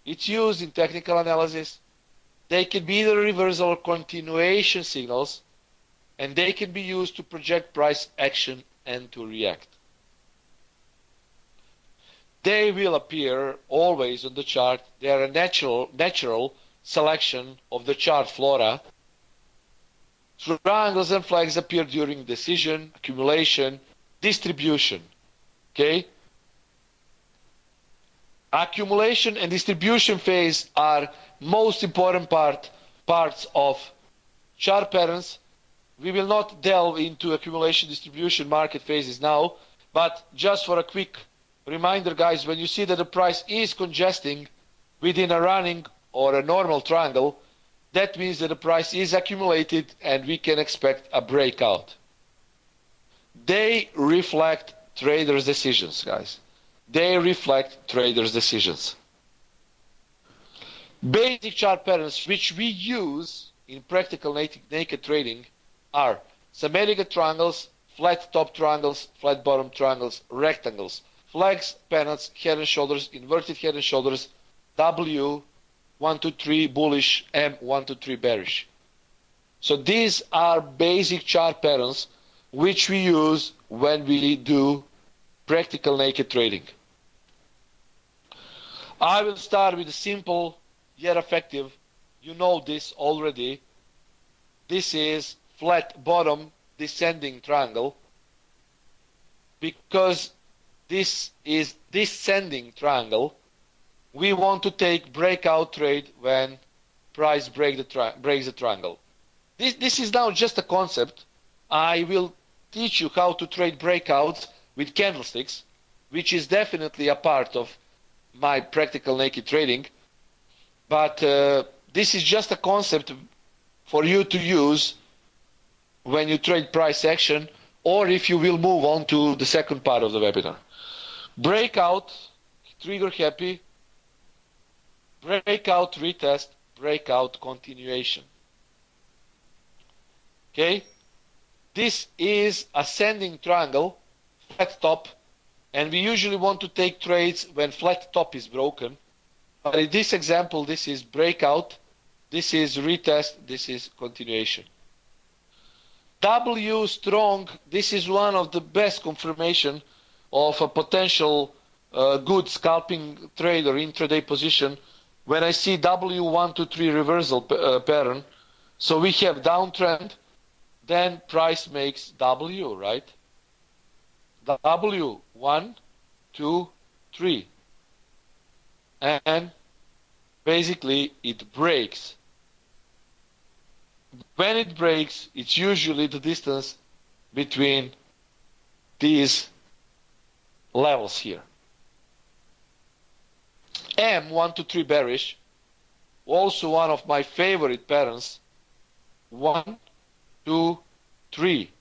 It's used in technical analysis. They can be either reversal or continuation signals, and they can be used to project price action and to react. They will appear always on the chart. They are a natural selection of the chart flora. Triangles and flags appear during decision, accumulation, distribution. Okay? Accumulation and distribution phase are most important parts of chart patterns. We will not delve into accumulation, distribution, market phases now, but just for a quick reminder, guys, when you see that the price is congesting within a running or a normal triangle, that means that the price is accumulated and we can expect a breakout. They reflect traders' decisions, guys. They reflect traders' decisions. Basic chart patterns which we use in practical naked trading are symmetrical triangles, flat top triangles, flat bottom triangles, rectangles, flags, pennants, head and shoulders, inverted head and shoulders, W, 1, 2, 3 bullish, M, 1, 2, 3 bearish. So these are basic chart patterns which we use when we do practical naked trading. I will start with a simple yet effective. You know this already. This is flat bottom descending triangle, because this is descending triangle. We want to take breakout trade when price breaks the triangle. This is now just a concept. I will teach you how to trade breakouts with candlesticks, which is definitely a part of my practical naked trading. But this is just a concept for you to use when you trade price action, or if you will move on to the second part of the webinar. Breakout, trigger happy, breakout retest, breakout continuation. Okay? This is ascending triangle, flat top, and we usually want to take trades when flat top is broken. But in this example, this is breakout, this is retest, this is continuation. W strong, this is one of the best confirmation of a potential good scalping trade or intraday position when I see W 1, 2, 3 reversal pattern. So we have downtrend, then price makes W, right? W 1, 2, 3. And basically it breaks. When it breaks, it's usually the distance between these levels here. M 1, 2, 3 bearish, also one of my favorite patterns. 1, 2, 3.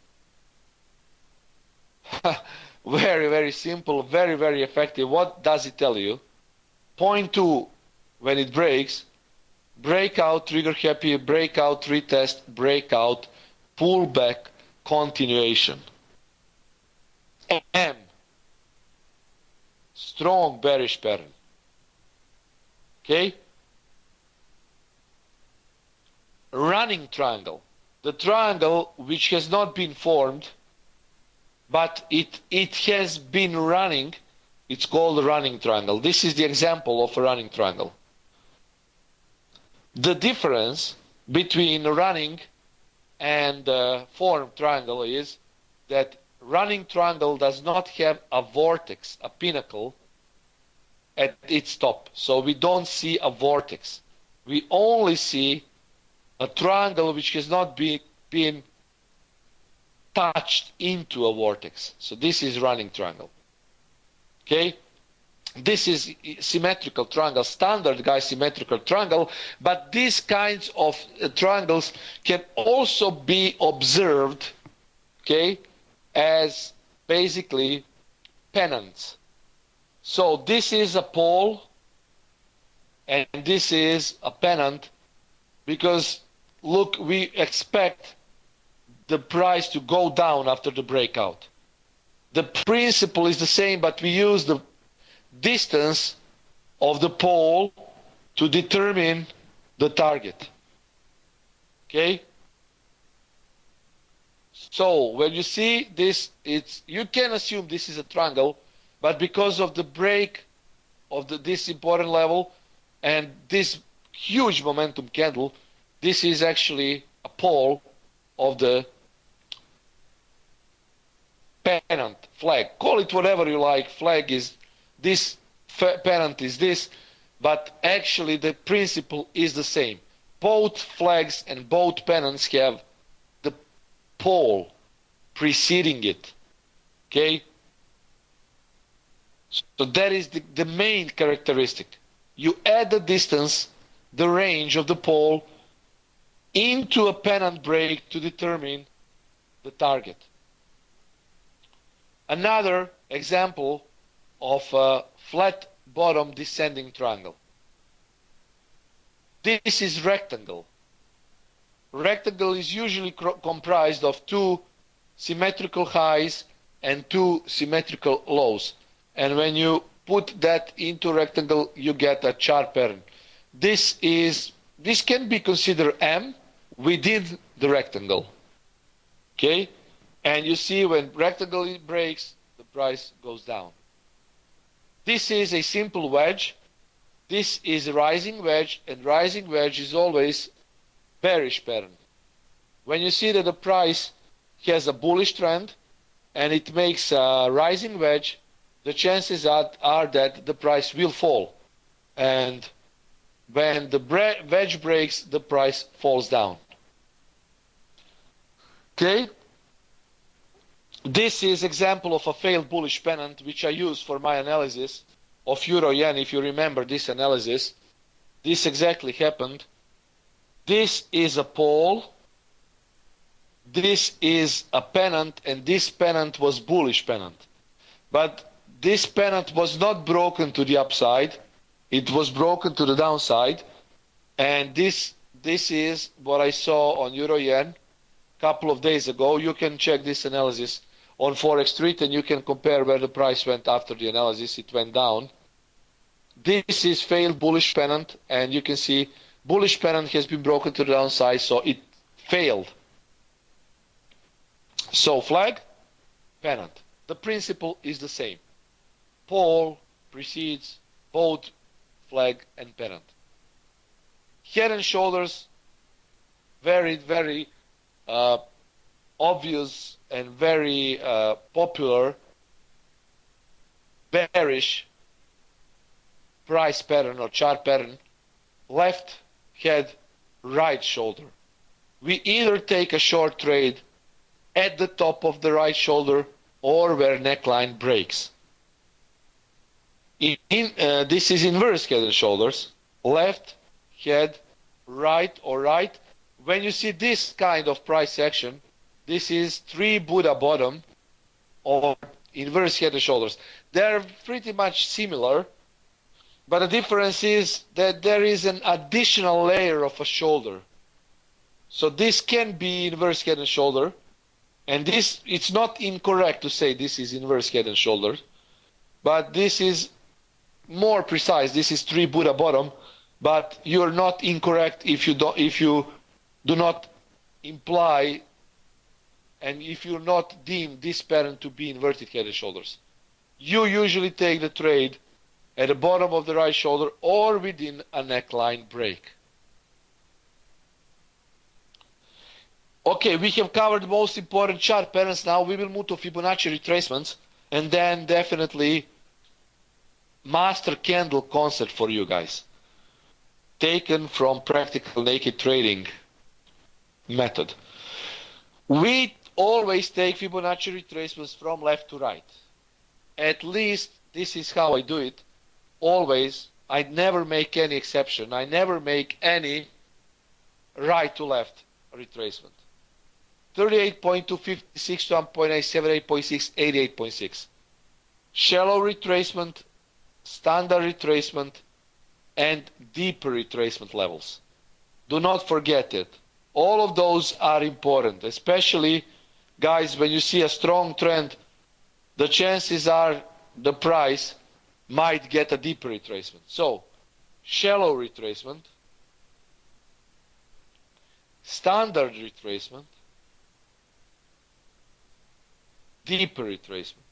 Very, very simple, very, very effective. What does it tell you? Point 2, when it breaks, breakout, trigger happy, breakout, retest, breakout, pullback, continuation. M, strong bearish pattern. Okay? Running triangle. The triangle which has not been formed, but it has been running. It's called a running triangle. This is the example of a running triangle. The difference between running and formed triangle is that running triangle does not have a vortex, a pinnacle at its top. So we don't see a vortex. We only see a triangle which has not been touched into a vortex. So this is running triangle. Okay? This is symmetrical triangle, standard guy symmetrical triangle, but these kinds of triangles can also be observed, okay, as basically pennants. So this is a pole and this is a pennant, because look, we expect the price to go down after the breakout. The principle is the same, but we use the distance of the pole to determine the target. Okay? So when you see this, you can assume this is a triangle, but because of the break of this important level and this huge momentum candle, this is actually a pole of the pennant, flag. Call it whatever you like. Flag is this, pennant is this, but actually the principle is the same. Both flags and both pennants have the pole preceding it. Okay? So that is the main characteristic. You add the distance, the range of the pole, into a pennant break to determine the target. Another example of a flat bottom descending triangle. This is rectangle. Rectangle is usually comprised of two symmetrical highs and two symmetrical lows. And when you put that into rectangle, you get a chart pattern. This can be considered M within the rectangle. Okay? And you see when rectangle breaks, the price goes down. This is a simple wedge. This is a rising wedge, and rising wedge is always bearish pattern. When you see that the price has a bullish trend and it makes a rising wedge, the chances are that the price will fall. And when the wedge breaks, the price falls down. Okay? This is example of a failed bullish pennant which I use for my analysis of euro yen. If you remember this analysis, this exactly happened. This is a pole, this is a pennant, and this pennant was bullish pennant. But this pennant was not broken to the upside, it was broken to the downside, and this is what I saw on euro yen a couple of days ago. You can check this analysis on Forex Street and you can compare where the price went after the analysis. It went down. This is failed bullish pennant, and you can see bullish pennant has been broken to the downside, so it failed. So flag, pennant. The principle is the same. Pole precedes both flag and pennant. Head and shoulders, very, very obvious and very popular bearish price pattern or chart pattern. Left head, right shoulder. We either take a short trade at the top of the right shoulder or where neckline breaks. This is inverse head and shoulders. Left head, right or right. When you see this kind of price action, this is 3 Buddha bottom or inverse head and shoulders. They're pretty much similar, but the difference is that there is an additional layer of a shoulder. So this can be inverse head and shoulder, and it's not incorrect to say this is inverse head and shoulder, but this is more precise. This is 3 Buddha bottom, but you're not incorrect if you do not imply and if you not deem this pattern to be inverted head and shoulders. You usually take the trade at the bottom of the right shoulder or within a neckline break. Okay, we have covered the most important chart patterns. Now we will move to Fibonacci retracements and then definitely master candle concept for you guys, taken from practical naked trading method. We always take Fibonacci retracements from left to right. At least this is how I do it. Always. I never make any exception. I never make any right to left retracement. 38.2, 56 to 1.87, 8.6, 88.6. Shallow retracement, standard retracement, and deeper retracement levels. Do not forget it. All of those are important, especially, guys, when you see a strong trend, the chances are the price might get a deeper retracement. So, shallow retracement, standard retracement, deeper retracement.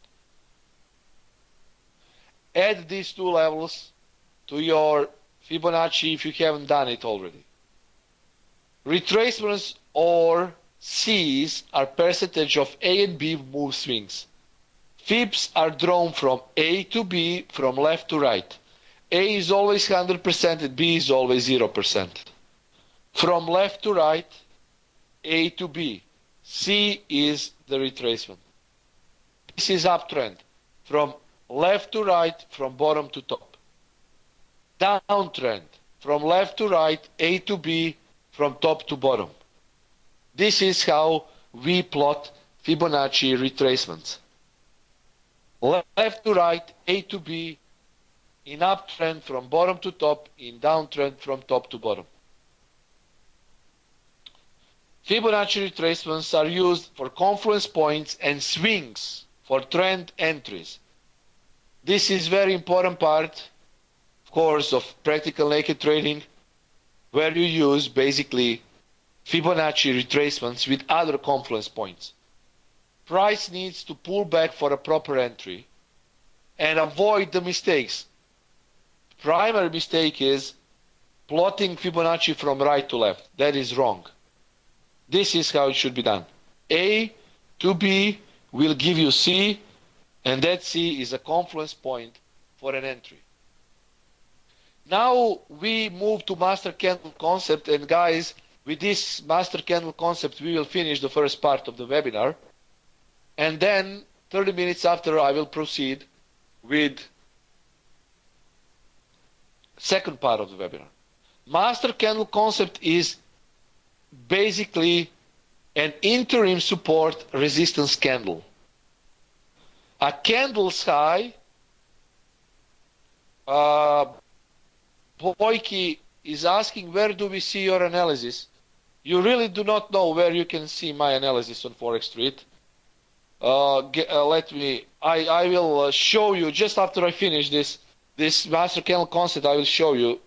Add these two levels to your Fibonacci if you haven't done it already. Retracements or C's are percentage of A and B move swings. Fibs are drawn from A to B, from left to right. A is always 100% and B is always 0%. From left to right, A to B. C is the retracement. This is uptrend. From left to right, from bottom to top. Downtrend. From left to right, A to B, from top to bottom. This is how we plot Fibonacci retracements. Left to right, A to B, in uptrend from bottom to top, in downtrend from top to bottom. Fibonacci retracements are used for confluence points and swings for trend entries. This is very important part, of course, of practical naked trading, where you use basically Fibonacci retracements with other confluence points. Price needs to pull back for a proper entry and avoid the mistakes. Primary mistake is plotting Fibonacci from right to left. That is wrong. This is how it should be done. A to B will give you C, and that C is a confluence point for an entry. Now we move to master candle concept, and guys, with this master candle concept we will finish the first part of the webinar, and then 30 minutes after I will proceed with second part of the webinar. Master candle concept is basically an interim support resistance candle. A candle's high, Boyki is asking, where do we see your analysis? You really do not know where you can see my analysis on Forex Street. I will show you just after I finish this master candle concept. I will show you.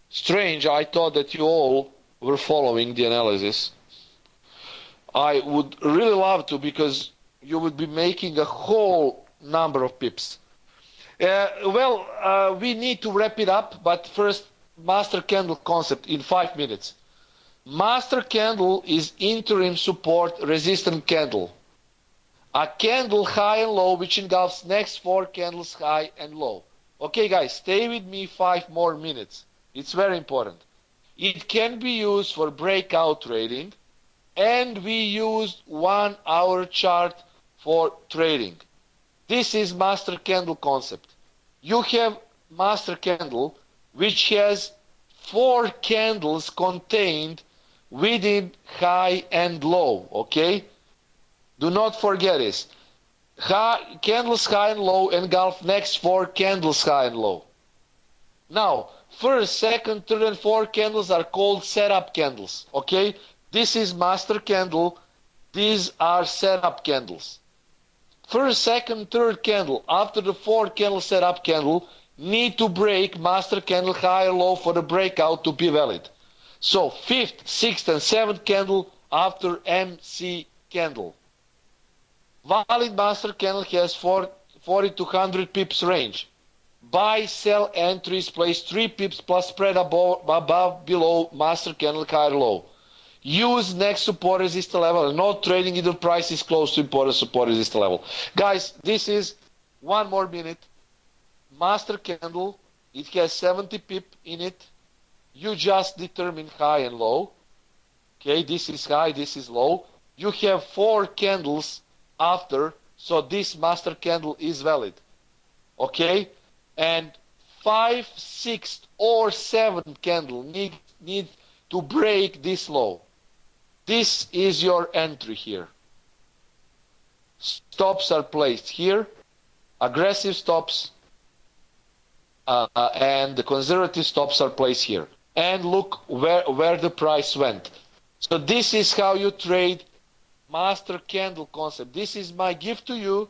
Strange, I thought that you all were following the analysis. I would really love to, because you would be making a whole number of pips. We need to wrap it up, but first, master candle concept in 5 minutes. Master candle is interim support resistant candle. A candle high and low which engulfs next 4 candles high and low. Okay guys, stay with me 5 more minutes. It's very important. It can be used for breakout trading, and we used 1 hour chart for trading. This is master candle concept. You have master candle which has 4 candles contained within high and low, okay? Do not forget this. Candles high and low engulf next 4 candles high and low. Now, first, second, third, and fourth candles are called setup candles, okay? This is master candle. These are setup candles. First, second, third candle after the 4th candle setup candle need to break master candle high or low for the breakout to be valid. So 5th, 6th, and 7th candle after MC candle. Valid master candle has 40 to 100 pips range. Buy, sell entries place 3 pips plus spread above, below master candle high or low. Use next support resistance level and not trading either price is close to important support resistance level. Guys, this is 1 more minute. Master candle, it has 70 pip in it. You just determine high and low. Okay, this is high, this is low. You have 4 candles after, so this master candle is valid. Okay, and 5, 6, or 7 candle need to break this low. This is your entry here. Stops are placed here, aggressive stops, and the conservative stops are placed here. And look where the price went. So this is how you trade master candle concept. This is my gift to you.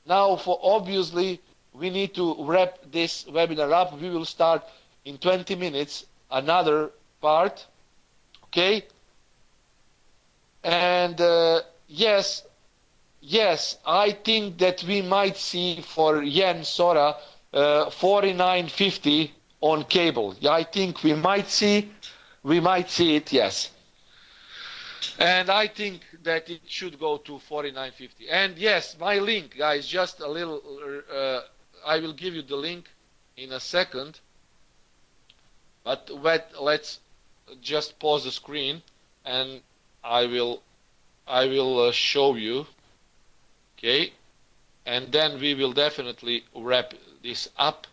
Now, for obviously, we need to wrap this webinar up. We will start in 20 minutes another part. Okay. And yes, I think that we might see for yen Sora 49.50 on cable. Yeah, I think we might see it, yes. And I think that it should go to 49.50. And yes, my link, guys, just a little, I will give you the link in a second. But let's just pause the screen and I will show you. Okay. And then we will definitely wrap this up.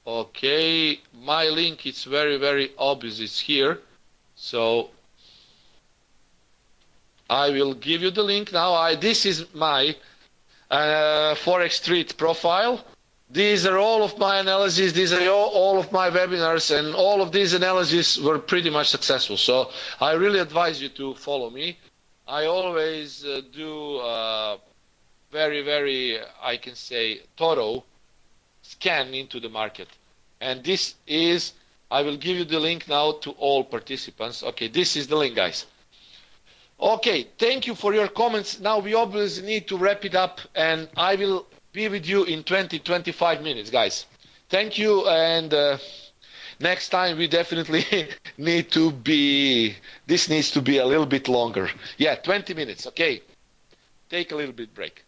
Okay. My link is very, very obvious. It's here. So I will give you the link now. This is my Forex Street profile. These are all of my analyses. These are all of my webinars, and all of these analyses were pretty much successful. So I really advise you to follow me. I always do very, very, I can say, thorough scan into the market. And this is, I will give you the link now to all participants. Okay, this is the link, guys. Okay, thank you for your comments. Now we obviously need to wrap it up, and I will be with you in 20-25 minutes, guys. Thank you, and next time we definitely need to be, this needs to be a little bit longer. Yeah, 20 minutes, okay. Take a little bit break.